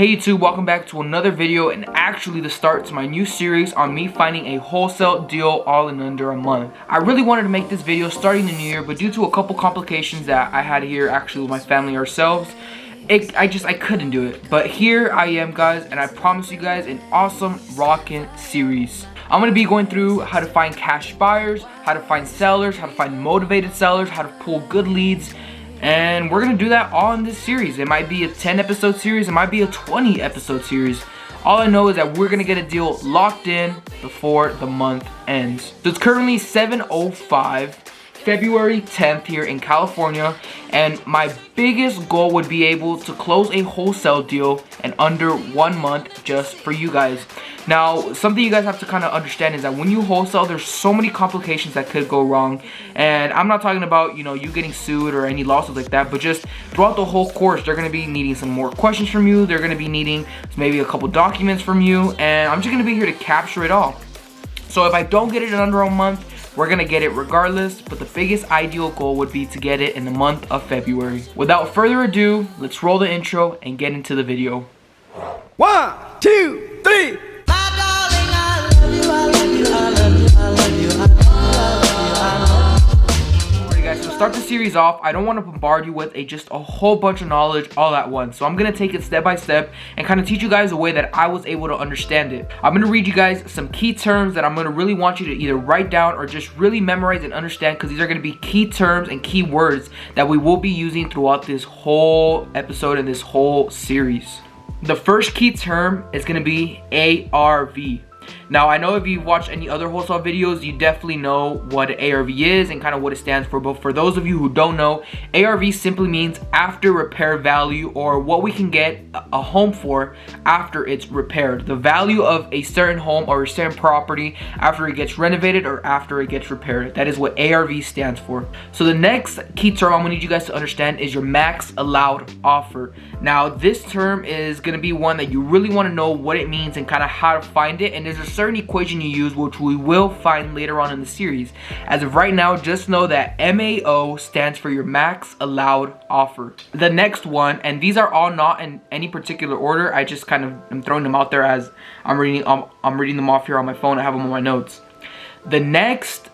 Hey YouTube, welcome back to another video, and actually the start to my new series on me finding a wholesale deal all in under a month. I really wanted to make this video starting the new year, but due to a couple complications that I had here actually with my family ourselves, I couldn't do it. But here I am, guys, and I promise you guys an awesome rockin' series. I'm going to be going through how to find cash buyers, how to find sellers, how to find motivated sellers, how to pull good leads. And we're going to do that all in this series. It might be a 10 episode series. It might be a 20 episode series. All I know is that we're going to get a deal locked in before the month ends. So it's currently 7:05, February 10th here in California. And my biggest goal would be able to close a wholesale deal in under 1 month just for you guys. Now, something you guys have to kind of understand is that when you wholesale, there's so many complications that could go wrong. And I'm not talking about, you getting sued or any lawsuits like that, but just throughout the whole course, they're going to be needing some more questions from you. They're going to be needing maybe a couple documents from you. And I'm just going to be here to capture it all. So if I don't get it in under a month, we're going to get it regardless. But the biggest ideal goal would be to get it in the month of February. Without further ado, let's roll the intro and get into the video. 1, 2, 3. Alright guys, so to start the series off, I don't want to bombard you with just a whole bunch of knowledge all at once. So I'm going to take it step by step and kind of teach you guys a way that I was able to understand it. I'm going to read you guys some key terms that I'm going to really want you to either write down or just really memorize and understand, because these are going to be key terms and key words that we will be using throughout this whole episode and this whole series. The first key term is going to be ARV. Now, I know if you've watched any other wholesale videos, you definitely know what an ARV is and kind of what it stands for. But for those of you who don't know, ARV simply means after repair value, or what we can get a home for after it's repaired. The value of a certain home or a certain property after it gets renovated or after it gets repaired. That is what ARV stands for. So the next key term I'm going to need you guys to understand is your max allowed offer. Now, this term is going to be one that you really want to know what it means and kind of how to find it. And there's a certain equation you use, which we will find later on in the series. As of right now, just know that MAO stands for your max allowed offer. The next one, and these are all not in any particular order, I just kind of am throwing them out there as I'm reading them off here on my phone. I have them on my notes. The next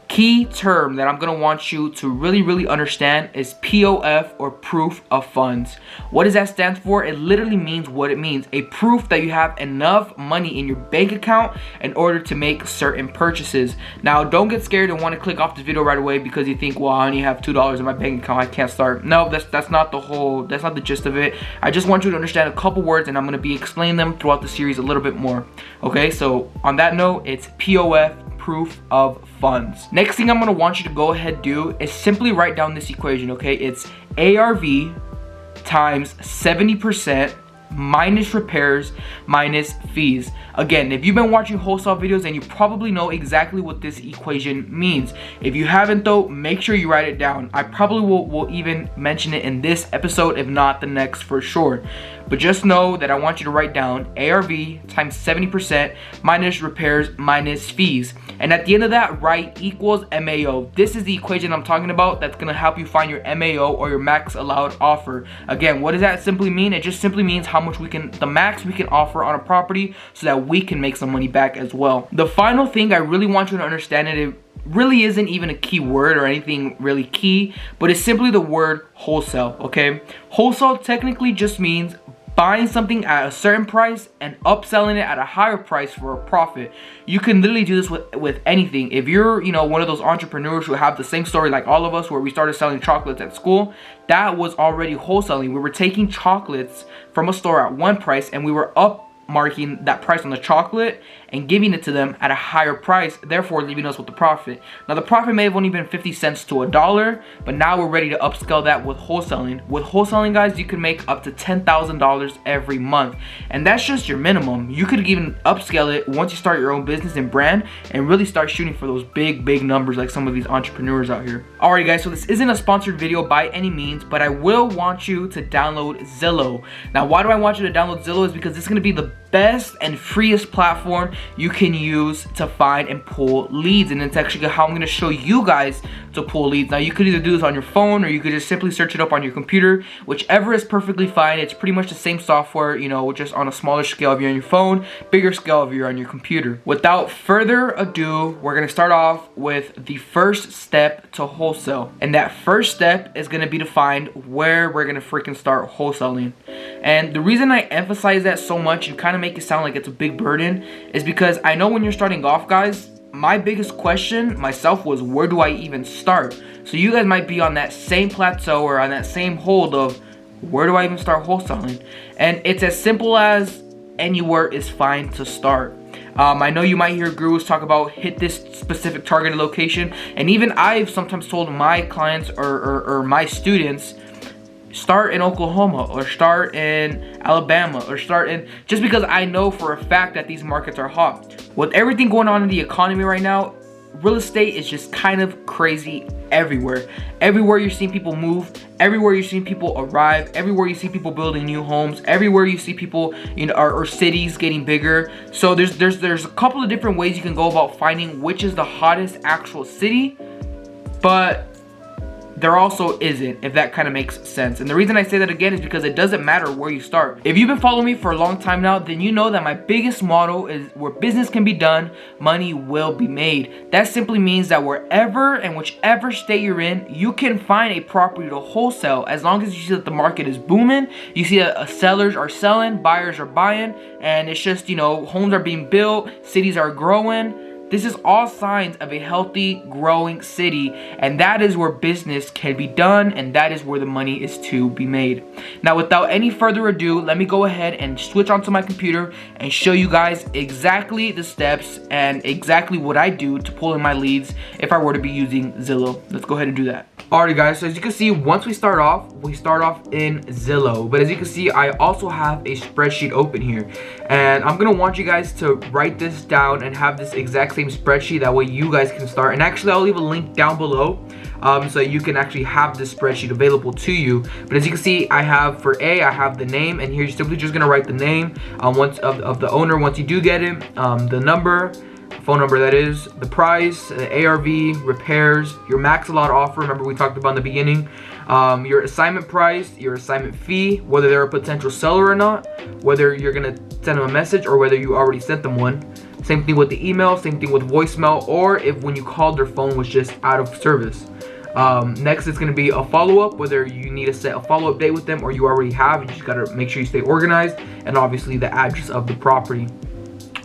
key term that I'm going to want you to really understand is POF, or proof of funds. What does that stand for? It literally means what it means. A proof that you have enough money in your bank account in order to make certain purchases. Now, don't get scared and want to click off this video right away because you think, well, I only have $2 in my bank account, I can't start. No, that's not the gist of it. I just want you to understand a couple words, and I'm going to be explaining them throughout the series a little bit more. Okay, so on that note, it's POF, proof of funds. Next thing I'm going to want you to go ahead and do is simply write down this equation, okay? It's ARV times 70% minus repairs minus fees. Again, if you've been watching wholesale videos, then you probably know exactly what this equation means. If you haven't though, make sure you write it down. I probably will even mention it in this episode, if not the next for sure. But just know that I want you to write down ARV times 70% minus repairs minus fees. And at the end of that, write equals MAO. This is the equation I'm talking about that's going to help you find your MAO, or your max allowed offer. Again, what does that simply mean? It just simply means how much the max we can offer on a property so that we can make some money back as well. The final thing I really want you to understand, and it really isn't even a key word or anything really key, but it's simply the word wholesale, okay? Wholesale technically just means buying something at a certain price and upselling it at a higher price for a profit. You can literally do this with anything. If you're, one of those entrepreneurs who have the same story like all of us, where we started selling chocolates at school, that was already wholesaling. We were taking chocolates from a store at one price, and we were upmarking that price on the chocolate and giving it to them at a higher price, therefore leaving us with the profit. Now, the profit may have only been 50 cents to $1, but now we're ready to upscale that with wholesaling. With wholesaling, guys, you can make up to $10,000 every month, and that's just your minimum. You could even upscale it once you start your own business and brand and really start shooting for those big numbers like some of these entrepreneurs out here. Alright guys, so this isn't a sponsored video by any means, but I will want you to download Zillow. Now, why do I want you to download Zillow? Is because this is going to be the best and freest platform you can use to find and pull leads. And it's actually how I'm going to show you guys to pull leads. Now, you could either do this on your phone, or you could just simply search it up on your computer. Whichever is perfectly fine. It's pretty much the same software, you know, just on a smaller scale if you're on your phone, bigger scale if you're on your computer. Without further ado, we're going to start off with the first step to wholesale. And that first step is going to be to find where we're going to freaking start wholesaling. And the reason I emphasize that so much and kind of make it sound like it's a big burden is because I know when you're starting off, guys, my biggest question myself was, where do I even start? So you guys might be on that same plateau or on that same hold of, where do I even start wholesaling? And it's as simple as anywhere is fine to start. I know you might hear gurus talk about hit this specific targeted location, and even I've sometimes told my clients or my students, start in Oklahoma or start in Alabama or start in, just because I know for a fact that these markets are hot. With everything going on in the economy right now, real estate is just kind of crazy everywhere. Everywhere you're seeing people move, everywhere you're seeing people arrive, everywhere you see people building new homes, everywhere you see people, you know, or cities getting bigger. So there's a couple of different ways you can go about finding which is the hottest actual city, but there also isn't, if that kind of makes sense. And the reason I say that again is because it doesn't matter where you start. If you've been following me for a long time now, then you know that my biggest motto is, where business can be done, money will be made. That simply means that wherever and whichever state you're in, you can find a property to wholesale, as long as you see that the market is booming, you see that sellers are selling, buyers are buying, and it's just, you know, homes are being built, cities are growing. This is all signs of a healthy, growing city, and that is where business can be done, and that is where the money is to be made. Now, without any further ado, let me go ahead and switch onto my computer and show you guys exactly the steps and exactly what I do to pull in my leads if I were to be using Zillow. Let's go ahead and do that. Alrighty, guys, so as you can see, once we start off in Zillow. But as you can see, I also have a spreadsheet open here, and I'm gonna want you guys to write this down and have this exact same spreadsheet. That way you guys can start. And actually, I'll leave a link down below so you can actually have this spreadsheet available to you. But as you can see, I have for A, I have the name, and here you're simply just gonna write the name once of the owner once you do get it, the number, phone number, that is, the price, the ARV, repairs, your max allowed offer, remember we talked about in the beginning, your assignment price, your assignment fee, whether they're a potential seller or not, whether you're gonna send them a message or whether you already sent them one. Same thing with the email, same thing with voicemail, or if when you called their phone was just out of service. Next, it's going to be a follow-up, whether you need to set a follow-up date with them or you already have. You just got to make sure you stay organized, and obviously the address of the property.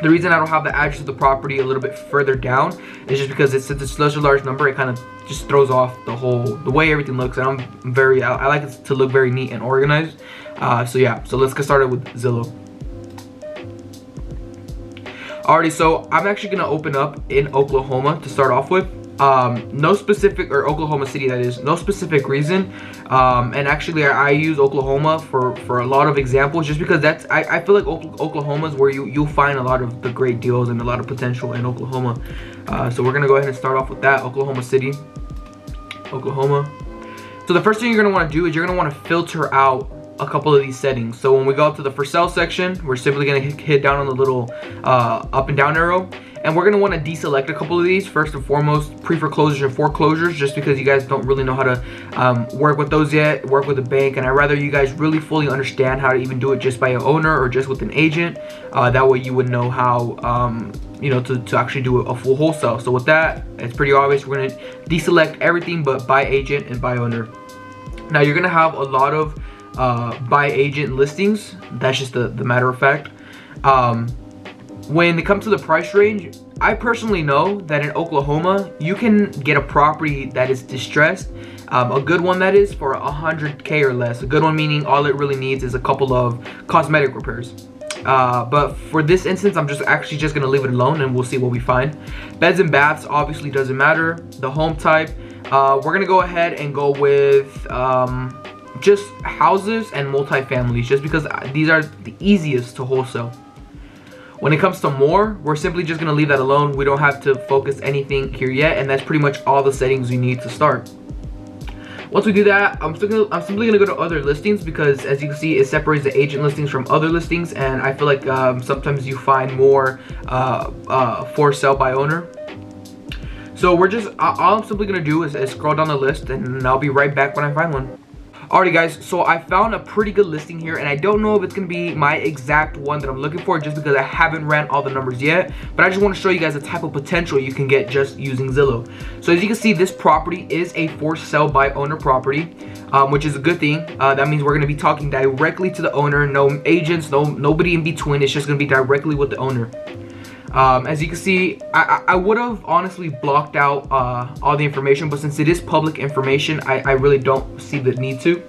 The reason I don't have the address of the property a little bit further down is just because since it's such a large number, it kind of just throws off the way everything looks. And I like it to look very neat and organized. So yeah, so let's get started with Zillow. Alrighty, so I'm actually gonna open up in Oklahoma to start off with. No specific, or Oklahoma City, that is, no specific reason. And actually I use Oklahoma for a lot of examples, just because I feel like Oklahoma is where you'll find a lot of the great deals and a lot of potential in Oklahoma. So we're gonna go ahead and start off with that, Oklahoma City, Oklahoma. So the first thing you're gonna wanna do is you're gonna wanna filter out a couple of these settings. So when we go up to the for sale section, we're simply gonna hit down on the little up and down arrow, and we're gonna want to deselect a couple of these. First and foremost, pre-foreclosures and foreclosures, just because you guys don't really know how to work with those yet, work with a bank, and I'd rather you guys really fully understand how to even do it just by an owner or just with an agent. That way you would know how you know, to actually do a full wholesale. So with that, it's pretty obvious. We're gonna deselect everything but by agent and by owner. Now you're gonna have a lot of by agent listings. That's just the matter of fact. When it comes to the price range, I personally know that in Oklahoma you can get a property that is distressed, a good one that is, for $100K or less. A good one meaning all it really needs is a couple of cosmetic repairs. But for this instance, I'm actually just gonna leave it alone, and we'll see what we find. Beds and baths obviously doesn't matter. The home type, we're gonna go ahead and go with just houses and multifamilies, just because these are the easiest to wholesale. When it comes to more, we're simply just gonna leave that alone. We don't have to focus anything here yet, and that's pretty much all the settings we need to start. Once we do that, I'm simply gonna go to other listings, because as you can see, it separates the agent listings from other listings, and I feel like sometimes you find more for sale by owner. So all I'm simply gonna do is scroll down the list, and I'll be right back when I find one. Alrighty guys, so I found a pretty good listing here, and I don't know if it's gonna be my exact one that I'm looking for, just because I haven't ran all the numbers yet, but I just want to show you guys the type of potential you can get just using Zillow. So as you can see, this property is a for sale by owner property, which is a good thing. That means we're gonna be talking directly to the owner, no agents, nobody in between. It's just gonna be directly with the owner. As you can see, I would have honestly blocked out all the information, but since it is public information, I really don't see the need to.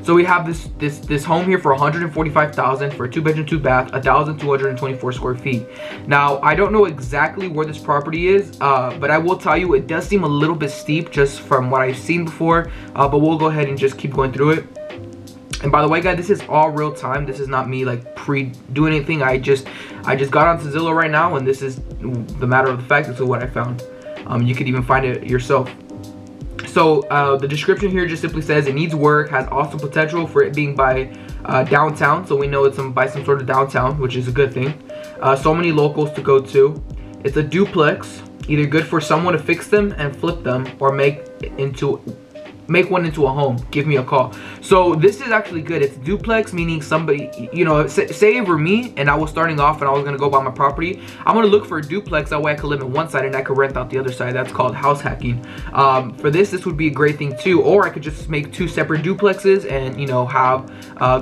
So we have this home here for $145,000 for a 2-bedroom, 2-bath, 1,224 square feet. Now, I don't know exactly where this property is, but I will tell you it does seem a little bit steep just from what I've seen before, but we'll go ahead and just keep going through it. And by the way, guys, this is all real time. This is not me like pre-doing anything. I just got onto Zillow right now, and this is the matter of the fact. This is what I found. You could even find it yourself. So the description here just simply says it needs work, has awesome potential for it being by downtown. So we know it's by some sort of downtown, which is a good thing. So many locals to go to. It's a duplex, either good for someone to fix them and flip them, or make one into a home. Give me a call. So this is actually good. It's duplex, meaning somebody, you know, say it were me and I was starting off and I was gonna go buy my property, I'm gonna look for a duplex, that way I could live in one side and I could rent out the other side. That's called house hacking. For this would be a great thing too, or I could just make 2 separate duplexes and, you know, have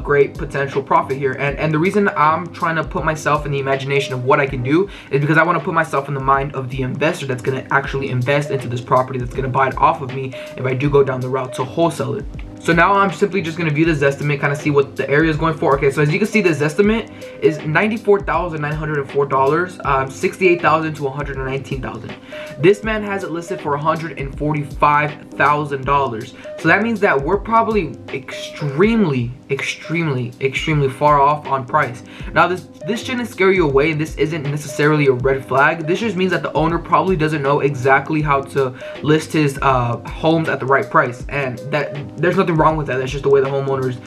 great potential profit here. And the reason I'm trying to put myself in the imagination of what I can do is because I want to put myself in the mind of the investor that's going to actually invest into this property, that's going to buy it off of me if I do go down the route to wholesale it. So now I'm simply just going to view this estimate, kind of see what the area is going for. Okay, so as you can see, this estimate is $94,904, $68,000 to $119,000. This man has it listed for $145,000. So that means that we're probably extremely far off on price. Now this shouldn't scare you away, and this isn't necessarily a red flag. This just means that the owner probably doesn't know exactly how to list his homes at the right price, and that there's nothing wrong with that. That's just the way the homeowners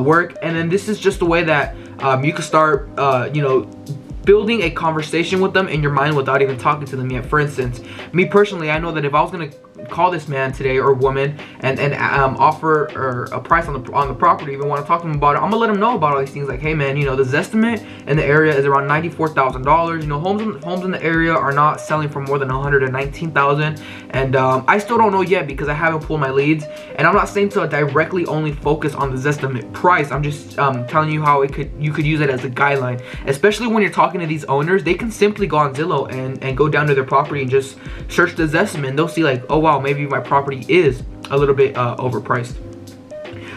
work. And then this is just the way that you can start you know, building a conversation with them in your mind without even talking to them yet. For instance, me personally, I know that if I was gonna call this man today or woman and offer a price on the property, even want to talk to him about it, I'm gonna let him know about all these things. Like, hey man, you know, this estimate in the area is around $94,000. You know, homes in the area are not selling for more than $119,000, and I still don't know yet because I haven't pulled my leads. And I'm not saying to directly only focus on this estimate price. I'm just telling you how you could use it as a guideline, especially when you're talking to these owners. They can simply go on Zillow and go down to their property and just search this estimate, and they'll see like, oh wow, maybe my property is a little bit overpriced.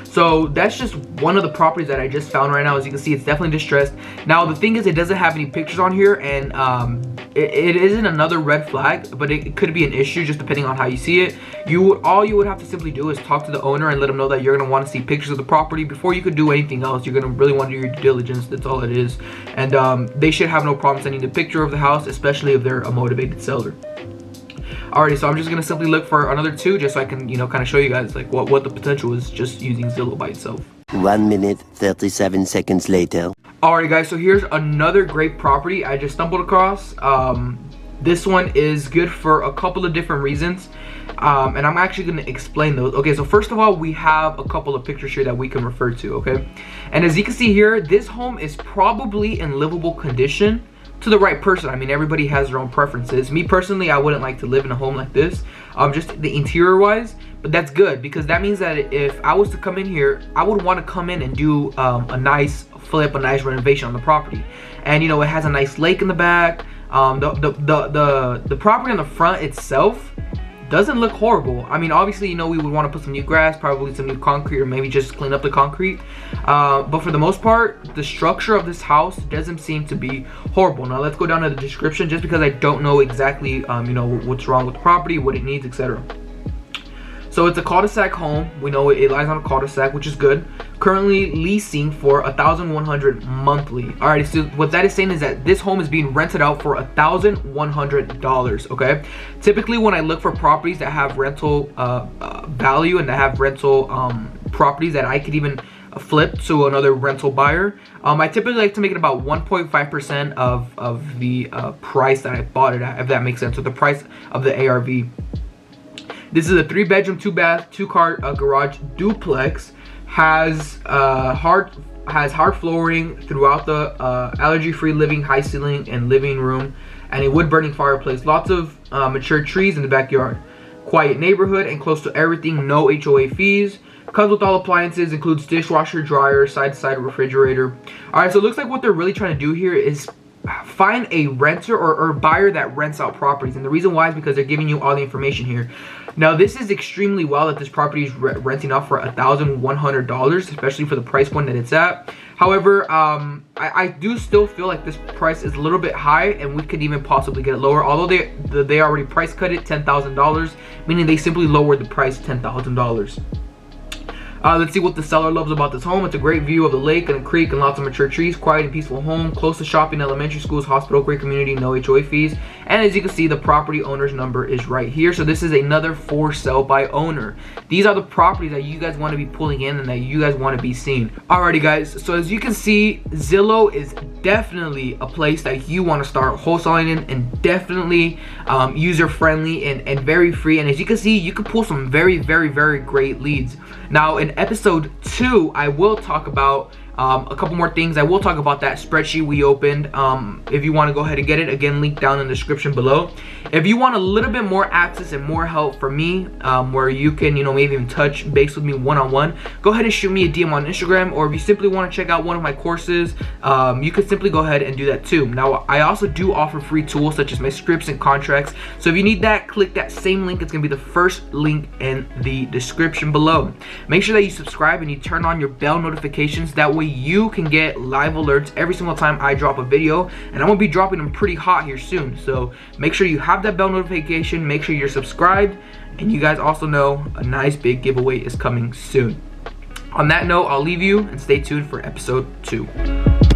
So that's just one of the properties that I just found right now. As you can see, it's definitely distressed. Now the thing is, it doesn't have any pictures on here, and it isn't another red flag, but it could be an issue just depending on how you see it. All you would have to simply do is talk to the owner and let them know that you're going to want to see pictures of the property before you could do anything else. You're going to really want to do your due diligence. That's all it is. And they should have no problem sending the picture of the house, especially if they're a motivated seller. Alrighty, so I'm just gonna simply look for another 2 just so I can, you know, kind of show you guys like what the potential is just using Zillow by itself. 1 minute 37 seconds later. Alrighty guys, so here's another great property I just stumbled across. This one is good for a couple of different reasons, and I'm actually going to explain those. Okay, so first of all, we have a couple of pictures here that we can refer to. Okay, and as you can see here, this home is probably in livable condition to the right person. I mean, everybody has their own preferences. Me personally, I wouldn't like to live in a home like this, just the interior wise, but that's good because that means that if I was to come in here, I would want to come in and do a nice flip, a nice renovation on the property. And you know, it has a nice lake in the back. The property on the front itself doesn't look horrible. I mean, obviously, you know, we would want to put some new grass, probably some new concrete, or maybe just clean up the concrete. But for the most part, the structure of this house doesn't seem to be horrible. Now let's go down to the description, just because I don't know exactly, you know, what's wrong with the property, what it needs, etc. So it's a cul-de-sac home. We know it lies on a cul-de-sac, which is good. Currently leasing for $1,100 monthly. Alright, so what that is saying is that this home is being rented out for $1,100. Okay. Typically, when I look for properties that have rental value and that have rental properties that I could even flip to another rental buyer, I typically like to make it about 1.5% of the price that I bought it at, if that makes sense. So the price of the ARV. This is a 3-bedroom, 2-bath, 2-car garage duplex. Has hard flooring throughout the allergy-free living, high ceiling, and living room, and a wood-burning fireplace. Lots of mature trees in the backyard. Quiet neighborhood and close to everything. No HOA fees. Comes with all appliances, includes dishwasher, dryer, side-to-side refrigerator. Alright, so it looks like what they're really trying to do here is find a renter or buyer that rents out properties. And the reason why is because they're giving you all the information here. Now, this is extremely well that this property is renting out for $1,100, especially for the price point that it's at. However, I do still feel like this price is a little bit high, and we could even possibly get it lower. Although they already price cut it $10,000, meaning they simply lowered the price $10,000. Let's see what the seller loves about this home. It's a great view of the lake and a creek and lots of mature trees. Quiet and peaceful home. Close to shopping, elementary schools, hospital, great community, no HOA fees. And as you can see, the property owner's number is right here. So this is another for sale by owner. These are the properties that you guys want to be pulling in and that you guys want to be seeing. Alrighty guys, so as you can see, Zillow is definitely a place that you want to start wholesaling in, and definitely user friendly and very free. And as you can see, you can pull some very great leads. Now in episode 2, I will talk about a couple more things. I will talk about that spreadsheet we opened. If you want to go ahead and get it, again, link down in the description below. If you want a little bit more access and more help from me, where you can, maybe even touch base with me one-on-one, go ahead and shoot me a DM on Instagram. Or if you simply want to check out one of my courses, you could simply go ahead and do that too. Now, I also do offer free tools such as my scripts and contracts. So if you need that, click that same link. It's going to be the first link in the description below. Make sure that you subscribe and you turn on your bell notifications. That way you can get live alerts every single time I drop a video, and I'm gonna be dropping them pretty hot here soon. So make sure you have that bell notification, make sure you're subscribed, and you guys also know a nice big giveaway is coming soon. On that note, I'll leave you and stay tuned for episode 2.